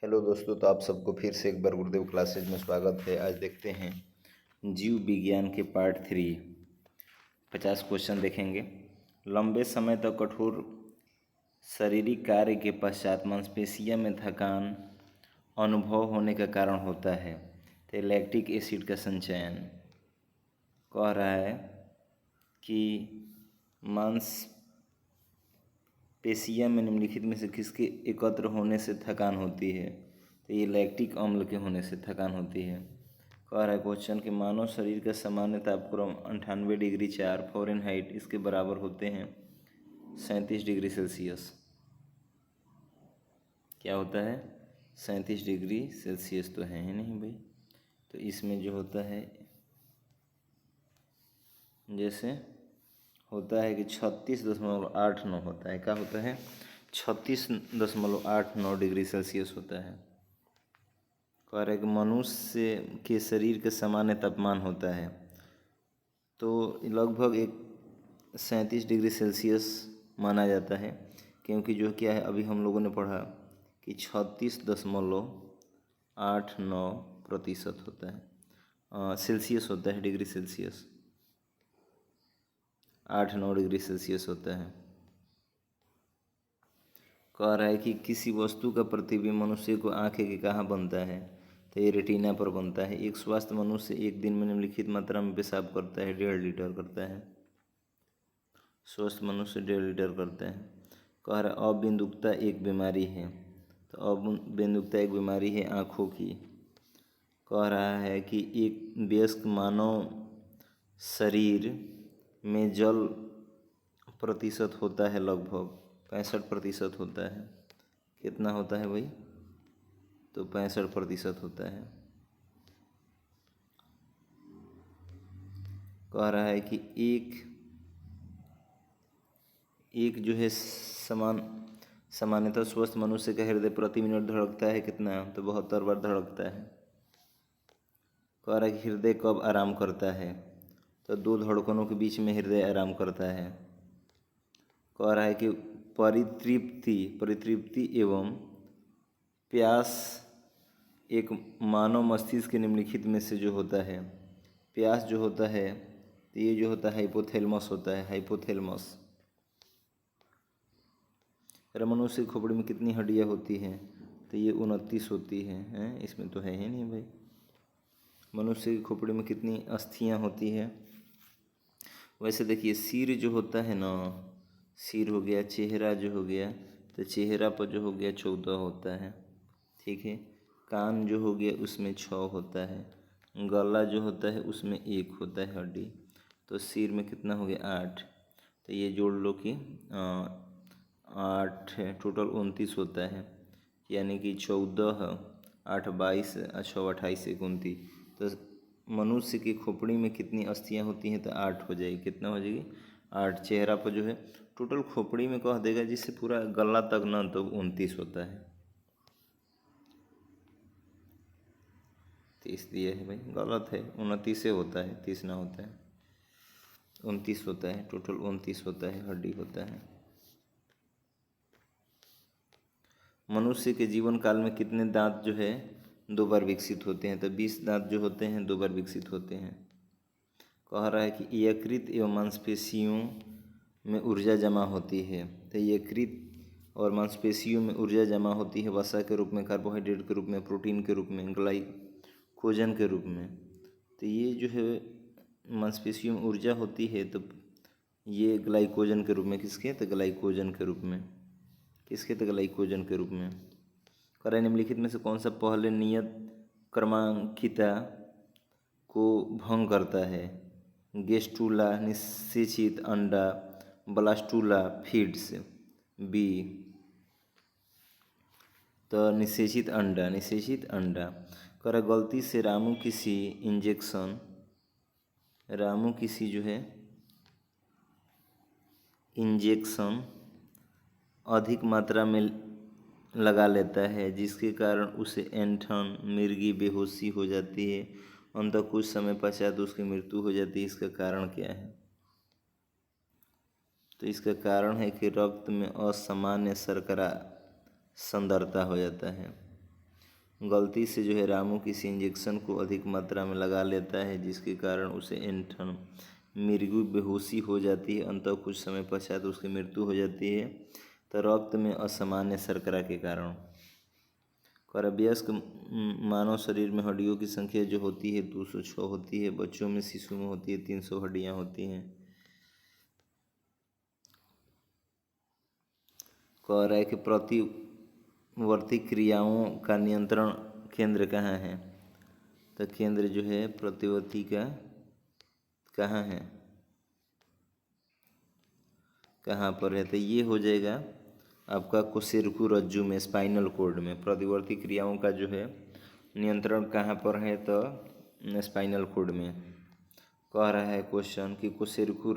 Hello दोस्तों, तो आप सबको फिर से एक बार गुरुदेव क्लासेज में स्वागत है। आज देखते हैं जीव विज्ञान के पार्ट 3 50 क्वेश्चन देखेंगे। लंबे समय तक कठोर शारीरिक कार्य के पश्चात मांसपेशियों में थकान अनुभव होने का कारण होता है। तो लैक्टिक एसिड का संचयन कह रहा है कि मांसपेशियों में निम्नलिखित में से किसके एकत्र होने से थकान होती है। तो ये लैक्टिक अम्ल के होने से थकान होती है। कह रहा है क्वेश्चन कि मानव शरीर का सामान्य तापक्रम 98 डिग्री 4 फ़ारेनहाइट इसके बराबर होते हैं 37 डिग्री सेल्सियस। क्या होता है? 37 डिग्री सेल्सियस तो है ही नहीं भाई। तो इसमें जो होता है जैसे होता है कि 36.89 होता है। क्या होता है? 36.89 डिग्री सेल्सियस होता है। कह रहा है कि मनुष्य के शरीर का सामान्य तापमान होता है तो लगभग 37 डिग्री सेल्सियस माना जाता है, क्योंकि जो क्या है अभी हम लोगों ने पढ़ा कि 36.89% होता है सेल्सियस होता है, डिग्री सेल्सियस 8-9 डिग्री सेल्सियस होता है। कह रहा है कि किसी वस्तु का प्रतिबिंब मनुष्य को आंखें के कहाँ बनता है। तो ये रेटिना पर बनता है। एक स्वस्थ मनुष्य एक दिन में निम्नलिखित मात्रा में पेशाब करता है, 1.5 लीटर करता है। स्वस्थ मनुष्य 1.5 लीटर करता है। कह रहा है अबिंदुकता एक बीमारी है। तो अबिंदुकता एक बीमारी है आँखों की। कह रहा है कि एक वयस्क मानव शरीर में जल प्रतिशत होता है लगभग 65% होता है। कितना होता है भाई? तो 65% होता है। कह रहा है कि एक जो है सामान्यतः स्वस्थ मनुष्य का हृदय प्रति मिनट धड़कता है कितना? तो 72 बार धड़कता है। कह रहा है कि हृदय कब आराम करता है। तो 2 धड़कनों के बीच में हृदय आराम करता है। कह रहा है कि परितृप्ति एवं प्यास एक मानव मस्तिष्क के निम्नलिखित में से जो होता है। प्यास जो होता है तो ये जो होता है हाइपोथैलेमस होता है, हाइपोथैलेमस। मनुष्य की खोपड़ी में कितनी हड्डियाँ होती हैं? तो ये 29 होती हैं। इसमें तो है ही नहीं भाई। मनुष्य की खोपड़ी में कितनी अस्थियाँ होती है? वैसे देखिए, सिर जो होता है ना, सिर हो गया, चेहरा जो हो गया, तो चेहरा पर जो हो गया 14 होता है, ठीक है। कान जो हो गया उसमें 6 होता है। गला जो होता है उसमें 1 होता है हड्डी। तो सिर में कितना हो गया? 8। तो ये जोड़ लो कि 8 टोटल 29 होता है, यानी कि 14 8 22 6 28 29। तो मनुष्य की खोपड़ी में कितनी अस्थियां होती हैं? तो 8 हो जाएगी। कितना हो जाएगी? 8। चेहरा पर जो है टोटल खोपड़ी में कह देगा जिससे पूरा गला तक ना, तो 29 होता है। 30 दिया है भाई, गलत है। 29 से होता है, 30 ना होता है, 29 होता है। टोटल 29 होता है, हड्डी होता है। मनुष्य के जीवन काल में कितने दांत जो है 2 बार विकसित होते हैं? तो 20 दांत जो होते हैं 2 बार विकसित होते हैं। कह रहा है कि यकृत एवं मांसपेशियों में ऊर्जा जमा होती है। तो यकृत और मांसपेशियों में ऊर्जा जमा होती है वसा के रूप में, कार्बोहाइड्रेट के रूप में, प्रोटीन के रूप में, ग्लाइकोजन के रूप में। तो ये जो है मांसपेशियों में ऊर्जा होती है तो ये ग्लाइकोजन के रूप में। किसके? तो ग्लाइकोजन के रूप में। किसके? तो ग्लाइकोजन के रूप में। कह रहा है निम्नलिखित में से कौन सा पहले नियत क्रमांकिता को भंग करता है? गेस्टूला निषेचित अंडा, ब्लास्टूला फीड्स। बी तो निषेचित अंडा, निषेचित अंडा। कह रहा गलती से रामू किसी जो है इंजेक्शन अधिक मात्रा में लगा लेता है, जिसके कारण उसे ऐंठन, मिर्गी, बेहोशी हो जाती है। अंततः कुछ समय पश्चात उसकी मृत्यु हो जाती है। इसका कारण क्या है? तो इसका कारण है कि रक्त में असामान्य शर्करा सांद्रता हो जाता है। गलती से जो है रामू किसी इंजेक्शन को अधिक मात्रा में लगा लेता है, जिसके कारण उसे ऐंठन मृत्यु बेहोशी हो जाती है। अंततः कुछ समय पश्चात उसकी मृत्यु हो जाती है, तो रक्त में असामान्य शर्करा के कारण। और वयस्क मानव शरीर में हड्डियों की संख्या जो होती है 206 होती है। बच्चों में, शिशु में होती है 300 हड्डियां होती हैं। कह रहा है कि प्रतिवर्ती क्रियाओं का नियंत्रण केंद्र कहाँ है? तो केंद्र जो है प्रतिवर्ती का कहाँ है, कहाँ पर है? तो ये हो जाएगा आपका कोशिरकु रज्जु में, स्पाइनल कॉर्ड में। प्रतिवर्ती क्रियाओं का जो है नियंत्रण कहाँ पर है? तो स्पाइनल कॉर्ड में। कह रहा है क्वेश्चन कि कोशिरकु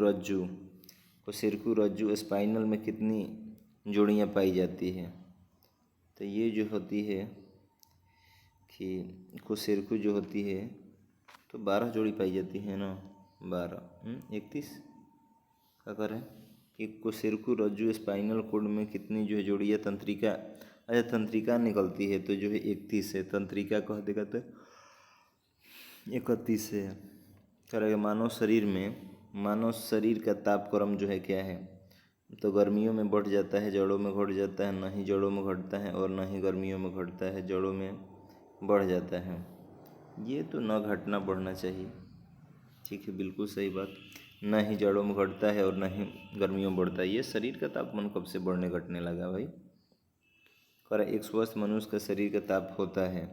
रज्जु स्पाइनल में कितनी जोड़ियाँ पाई जाती है? तो ये जो होती है कि कोशिरकु जो होती है तो 12 जोड़ी पाई जाती है ना, 12 31 क्या करें कि कोशिरकु रज्जु स्पाइनल कॉर्ड में कितनी जो है जोड़ियाँ तंत्रिका, अच्छा तंत्रिका निकलती है तो जो है 31 है, तंत्रिका कह देगा तो 31 है। करेगा मानव शरीर का तापक्रम जो है क्या है? तो गर्मियों में बढ़ जाता है, जड़ों में घट जाता है, ना ही जड़ों में घटता है और ना ही गर्मियों में घटता है, जड़ों में बढ़ जाता है। ये तो न घटना बढ़ना चाहिए, ठीक है, बिल्कुल सही बात। ना ही जड़ों में घटता है और ना ही गर्मियों में बढ़ता है। ये शरीर का तापमान कब से बढ़ने घटने लगा भाई? कर एक स्वस्थ मनुष्य का शरीर का ताप होता है,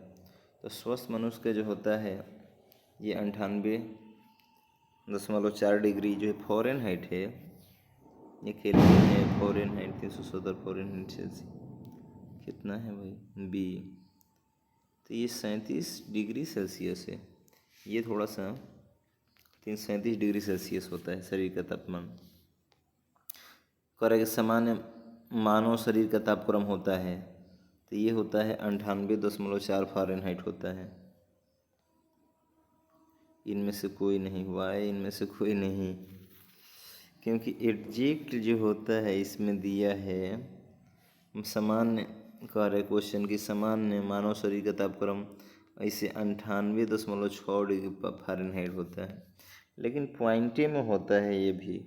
तो स्वस्थ मनुष्य का जो होता है ये 98.4 डिग्री जो है फ़ारेनहाइट है। ये केल्विन है, फ़ारेनहाइट 370 फ़ारेनहाइट सेल्सियस कितना है भाई बी? तो ये 37 डिग्री सेल्सियस है। ये थोड़ा सा 37 डिग्री सेल्सियस होता है शरीर का तापमान। करेगा सामान्य मानव शरीर का तापक्रम होता है, तो ये होता है 98.4 फ़ारेनहाइट होता है। इनमें से कोई नहीं हुआ है, इनमें से कोई नहीं, क्योंकि एग्जैक्ट जो होता है इसमें दिया है सामान्य। कह रहे क्वेश्चन की सामान्य मानव शरीर का तापक्रम ऐसे 98.6 डिग्री फ़ारेनहाइट होता है, लेकिन पॉइंटे में होता है ये भी।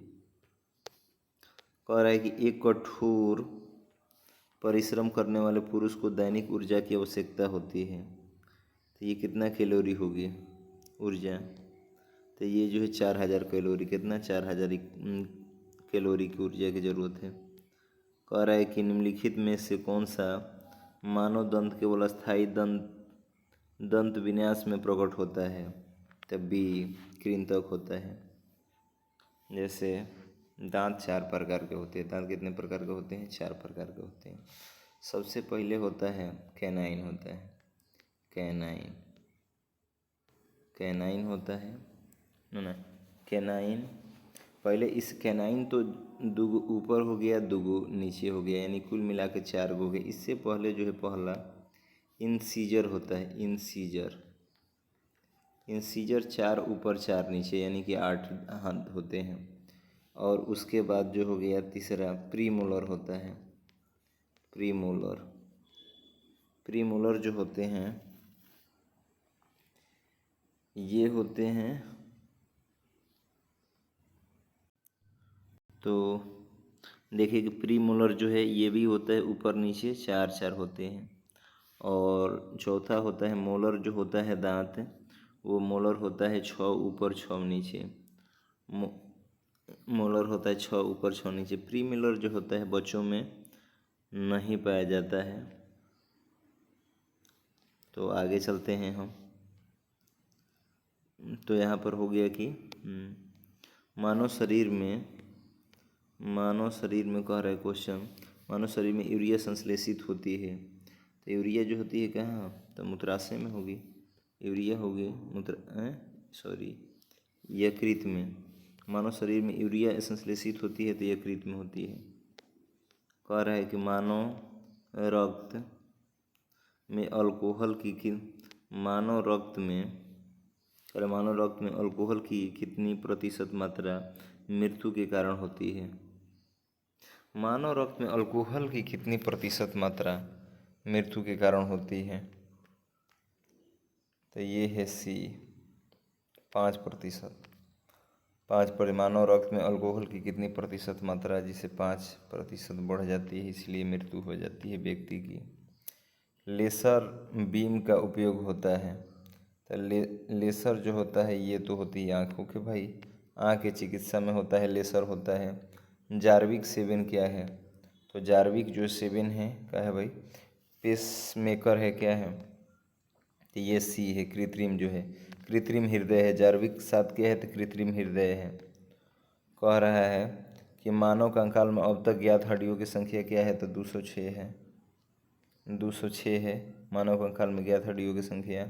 कह रहा है कि एक कठोर परिश्रम करने वाले पुरुष को दैनिक ऊर्जा की आवश्यकता होती है, तो ये कितना कैलोरी होगी ऊर्जा? तो ये जो है 4000 कैलोरी, कितना 4000 कैलोरी की ऊर्जा की ज़रूरत है। कह रहा है कि निम्नलिखित में से कौन सा मानव दंत केवल अस्थायी दंत विन्यास में प्रकट होता है? तब भी कृंतक होता है। जैसे दांत 4 प्रकार के होते हैं। दांत कितने प्रकार के होते हैं? 4 प्रकार के होते हैं। सबसे पहले होता है कैनाइन होता है, कैनाइन होता है ना, कैनाइन। पहले इस कैनाइन तो दुगो ऊपर हो गया, दुगो नीचे हो गया, यानी कुल मिला के 4 हो गए। इससे पहले जो है पहला इंसीजर होता है, इंसीजर 4 ऊपर 4 नीचे, यानी कि 8 हाथ होते हैं। और उसके बाद जो हो गया तीसरा प्रीमोलर होता है। प्रीमोलर जो होते हैं ये होते हैं, तो देखिए कि प्रीमोलर जो है ये भी होता है ऊपर नीचे 4 होते हैं। और चौथा होता है मोलर जो होता है दांत, वो मोलर होता है 6 ऊपर 6 नीचे। मोलर होता है 6 ऊपर 6 नीचे। प्रीमोलर जो होता है बच्चों में नहीं पाया जाता है। तो आगे चलते हैं हम। तो यहाँ पर हो गया कि मानव शरीर में कह रहा है क्वेश्चन, मानव शरीर में यूरिया संश्लेषित होती है, तो यूरिया जो होती है कहाँ? तो मूत्राशय में होगी। यूरिया होगी यकृत में। मानव शरीर में यूरिया संश्लेषित होती है तो यकृत में होती है। कह रहा है कि मानव रक्त में अल्कोहल की कितनी प्रतिशत मात्रा मृत्यु के कारण होती है? मानव रक्त में अल्कोहल की कितनी प्रतिशत मात्रा मृत्यु के कारण होती है? तो ये है सी 5%। 5 मानव रक्त में अल्कोहल की कितनी प्रतिशत मात्रा जिसे 5% बढ़ जाती है, इसलिए मृत्यु हो जाती है व्यक्ति की। लेसर बीम का उपयोग होता है, तो लेसर जो होता है ये तो होती है आँखों के भाई, आँख की चिकित्सा में होता है, लेसर होता है। जार्विक 7 क्या है, तो जार्विक जो 7 है क्या है भाई, पेसमेकर है, क्या है, तो ये सी है, कृत्रिम जो है, कृत्रिम हृदय है। जार्विक 7 क्या है, तो कृत्रिम हृदय है। कह रहा है कि मानव कंकाल में अब तक ज्ञात हड्डियों की संख्या क्या है, तो 206 है, 206 है मानव कंकाल में ज्ञात हड्डियों की संख्या।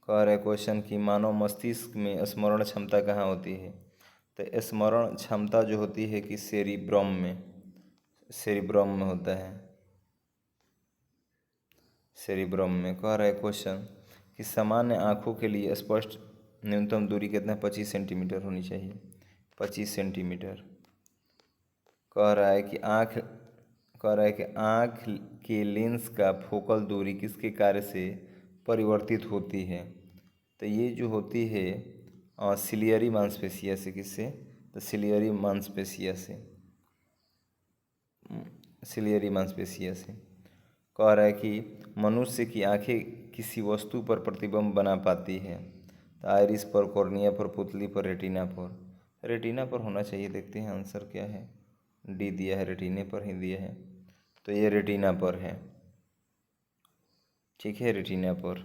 कह रहे क्वेश्चन कि मानव मस्तिष्क में स्मरण क्षमता कहाँ होती है, तो स्मरण क्षमता जो होती है कि सेरिब्रम में, सेरिब्रम में होता है, सेरिब्रम में। कह रहा है क्वेश्चन कि सामान्य आँखों के लिए स्पष्ट न्यूनतम दूरी कितना 25 सेंटीमीटर होनी चाहिए, 25 सेंटीमीटर। कह रहा है कि आँख के लेंस का फोकल दूरी किसके कार्य से परिवर्तित होती है, तो ये जो होती है सिलियरी मांसपेशिया से। किससे, तो सिलियरी मांसपेशिया से, सिलियरी मांसपेशिया से। कह रहा है कि मनुष्य की आंखें किसी वस्तु पर प्रतिबिंब बना पाती है, तो आइरिस पर, कॉर्निया पर, पुतली पर, रेटिना पर। रेटिना पर होना चाहिए, देखते हैं आंसर क्या है। डी दिया है, रेटिने पर ही दिया है, तो ये रेटिना पर है, ठीक है, रेटिना पर।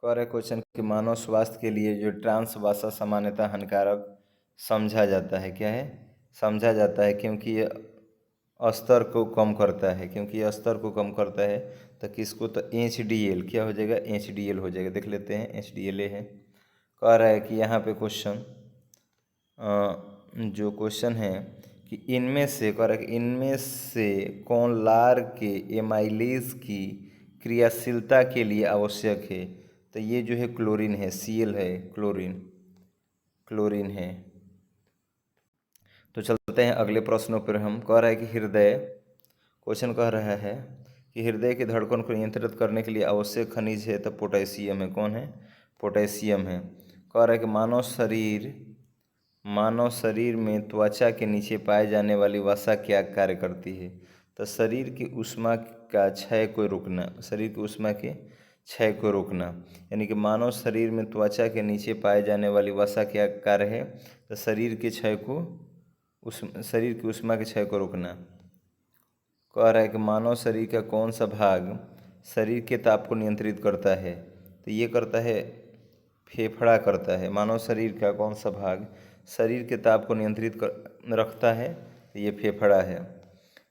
कह रहे क्वेश्चन कि मानव स्वास्थ्य के लिए जो ट्रांस वसा सामान्यतः हानिकारक समझा जाता है, क्या है, समझा जाता है, क्योंकि ये स्तर को कम करता है, क्योंकि ये स्तर को कम करता है। तो किसको, तो HDL क्या हो जाएगा, HDL हो जाएगा। देख लेते हैं, HDL है। कह रहा है कि यहाँ पे क्वेश्चन जो क्वेश्चन है कि इनमें से, कह रहा है कि इनमें से कौन लार के एमाइलेज की क्रियाशीलता के लिए आवश्यक है, तो ये जो है क्लोरीन है, Cl है, क्लोरीन है। तो चलते हैं अगले प्रश्नों पर हम। कह रहा है कि हृदय, क्वेश्चन कह रहा है कि हृदय की धड़कन को नियंत्रित करने के लिए आवश्यक खनिज है, तो पोटेशियम है। कौन है, पोटेशियम है। कह रहा है कि मानव शरीर में त्वचा के नीचे पाए जाने वाली वसा क्या कार्य करती है, तो शरीर की ऊष्मा का क्षय को रोकना, शरीर की ऊष्मा के क्षय को रोकना। यानी कि मानव शरीर में त्वचा के नीचे पाए जाने वाली वसा क्या कार्य है, तो शरीर के क्षय को, शरीर की ऊष्मा के क्षय को रोकना। कह रहा है कि मानव शरीर का कौन सा भाग शरीर के ताप को नियंत्रित करता है, तो ये करता है फेफड़ा करता है। मानव शरीर का कौन सा भाग शरीर के ताप को नियंत्रित रखता है, तो ये फेफड़ा है।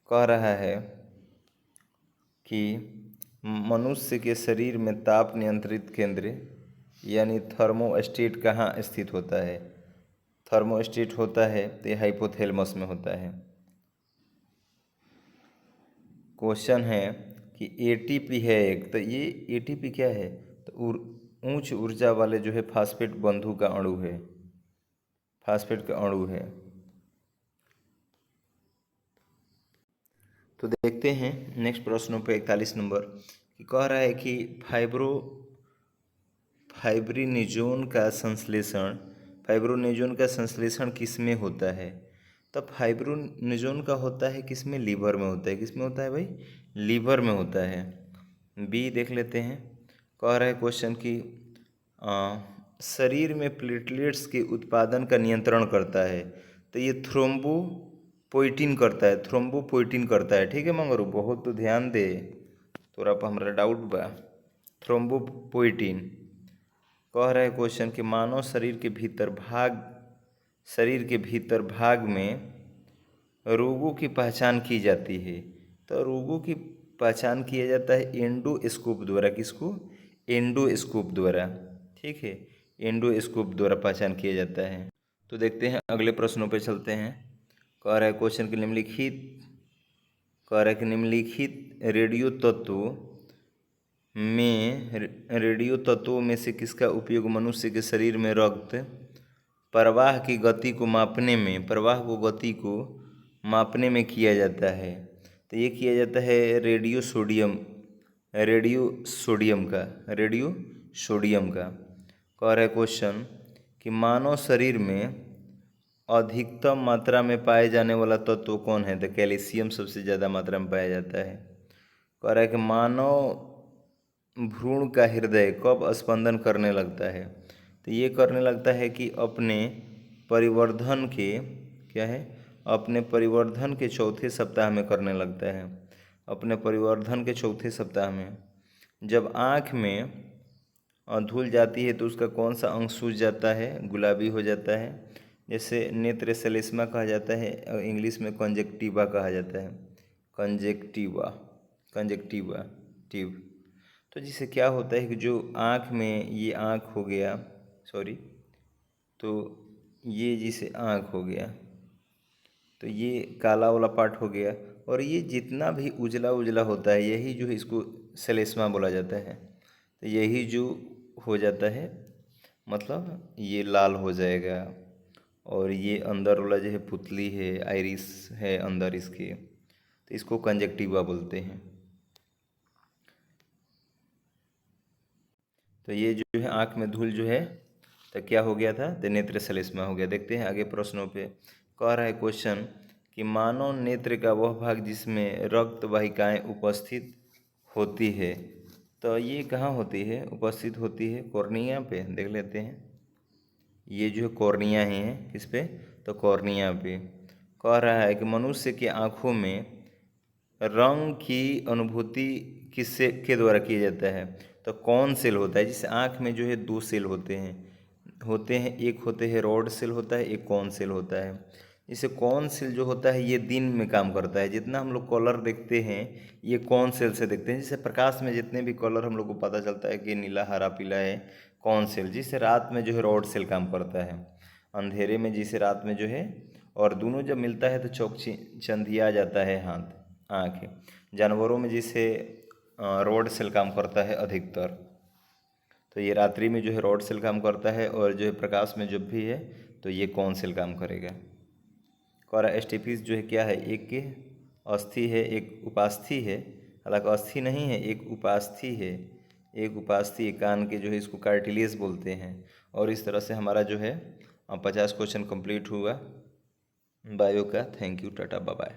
कह रहा है कि मनुष्य के शरीर में ताप नियंत्रित केंद्र यानी थर्मोस्टेट कहाँ स्थित होता है, थर्मोस्टेट होता है तो ये हाइपोथैलेमस में होता है। क्वेश्चन है कि ATP है एक, तो ये ATP क्या है, तो उच्च ऊर्जा वाले जो है फास्फेट बंधु का अणु है, फास्फेट का अणु है। तो देखते हैं नेक्स्ट प्रश्नों पे 41 नंबर कि कह रहा है कि फाइब्रोनेजोन का संश्लेषण किस में होता है, तब फाइब्रोनेजोन का होता है किस में, लीवर में होता है। किस में होता है भाई, लीवर में होता है। बी देख लेते हैं। कह रहा है क्वेश्चन कि शरीर में प्लेटलेट्स के उत्पादन का नियंत्रण करता है, तो ये थ्रोम्बोपोइटिन करता है, थ्रोम्बोपोइटिन करता है। ठीक है मंगरू, बहुत तो ध्यान दे, तोरा पर हमारा डाउट बा। थ्रोम्बोपोइटिन। कह रहा है क्वेश्चन कि मानव शरीर के भीतर भाग में रोगों की पहचान की जाती है, तो रोगों की पहचान किया जाता है एंडोस्कोप द्वारा। किसको, एंडोस्कोप द्वारा। ठीक है, एंडोस्कोप द्वारा पहचान किया जाता है। तो देखते हैं अगले प्रश्नों पे चलते हैं। कह रहा है क्वेश्चन कि निम्नलिखित रेडियो तत्वों में से किसका उपयोग मनुष्य के शरीर में रक्त प्रवाह की गति को मापने में किया जाता है, तो ये किया जाता है रेडियो सोडियम का। कह रहा है क्वेश्चन कि मानव शरीर में अधिकतम मात्रा में पाए जाने वाला तत्व कौन है? तो कैल्शियम सबसे ज़्यादा मात्रा में पाया जाता है। कह रहा है कि मानव भ्रूण का हृदय कब स्पंदन करने लगता है? तो ये करने लगता है कि अपने परिवर्धन के अपने परिवर्धन के चौथे सप्ताह में करने लगता है। अपने परिवर्धन के चौथे सप्ताह में जब आँख में धूल जाती है तो उसका कौन सा अंग सूज जाता है? गुलाबी हो जाता है। जैसे नेत्र श्लेष्मा कहा जाता है, इंग्लिश में कंजक्टिवा कहा जाता है। Conjunctiva tube. तो जिससे क्या होता है कि जो आँख में ये आँख हो गया, तो ये जिसे आँख हो गया तो ये काला वाला पार्ट हो गया, और ये जितना भी उजला उजला होता है यही जो है इसको श्लेष्मा बोला जाता है। तो यही जो हो जाता है मतलब ये लाल हो जाएगा, और ये अंदर वाला जो है पुतली है, आइरिस है अंदर इसके, तो इसको कंजक्टिवा बोलते हैं। तो ये जो है आँख में धूल जो है तो क्या हो गया था? तो नेत्र श्लेष्मा हो गया। देखते हैं आगे प्रश्नों पे। कह रहा है क्वेश्चन कि मानव नेत्र का वह भाग जिसमें रक्त वाहिकाएँ उपस्थित होती है, तो ये कहाँ होती है? उपस्थित होती है कॉर्निया पे। देख लेते हैं, ये जो कॉर्निया है किस पे? तो कॉर्निया पे। कह रहा है कि मनुष्य की आँखों में रंग की अनुभूति किससे के द्वारा किया जाता है? तो कौन सेल होता है? जिससे आँख में जो है दो सेल होते हैं, एक होते हैं रॉड सेल होता है, एक कॉन सेल होता है। जैसे कॉन सेल जो होता है ये दिन में काम करता है। जितना हम लोग कलर देखते हैं ये कॉन सेल से देखते हैं। जैसे प्रकाश में जितने भी कलर हम लोग को पता चलता है कि नीला, हरा, पीला है, कॉन सेल। जिससे रात में जो है रॉड सेल काम करता है। अंधेरे में जिसे रात में जो है, और दोनों जब मिलता है तो चंदिया जाता है आँख। जानवरों में जिसे रॉड सेल काम करता है अधिकतर, तो ये रात्रि में जो है रॉड सेल काम करता है, और जो है प्रकाश में जब भी है तो ये कौन सेल काम करेगा। कह एस्टिपिस जो है क्या है? एक अस्थि है, एक उपास्थि है। हालांकि अस्थि नहीं है, एक उपास्थि है। एक उपास्थि कान के जो है इसको कार्टिलेज बोलते हैं। और इस तरह से हमारा जो है 50 क्वेश्चन कंप्लीट हुआ बायो का। Thank you, tata, bye bye.